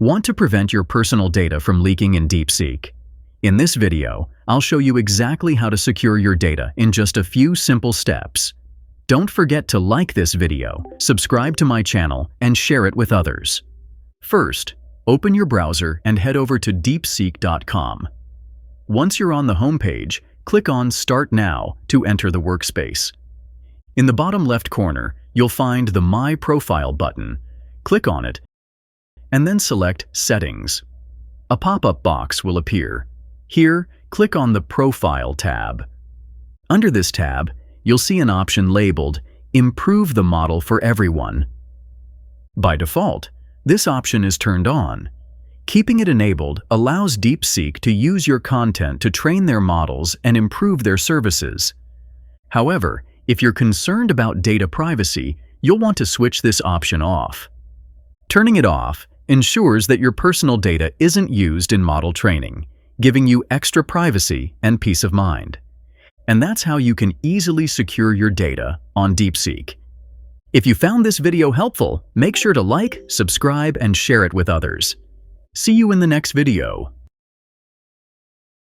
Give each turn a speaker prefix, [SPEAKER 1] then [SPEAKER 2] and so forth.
[SPEAKER 1] Want to prevent your personal data from leaking in DeepSeek? In this video, I'll show you exactly how to secure your data in just a few simple steps. Don't forget to like this video, subscribe to my channel, and share it with others. First, open your browser and head over to deepseek.com. Once you're on the homepage, click on Start Now to enter the workspace. In the bottom left corner, you'll find the My Profile button. Click on it, and then select Settings. A pop-up box will appear. Here, click on the Profile tab. Under this tab, you'll see an option labeled Improve the Model for Everyone. By default, this option is turned on. Keeping it enabled allows DeepSeek to use your content to train their models and improve their services. However, if you're concerned about data privacy, you'll want to switch this option off. Turning it off ensures that your personal data isn't used in model training, giving you extra privacy and peace of mind. And that's how you can easily secure your data on DeepSeek. If you found this video helpful, make sure to like, subscribe, and share it with others. See you in the next video.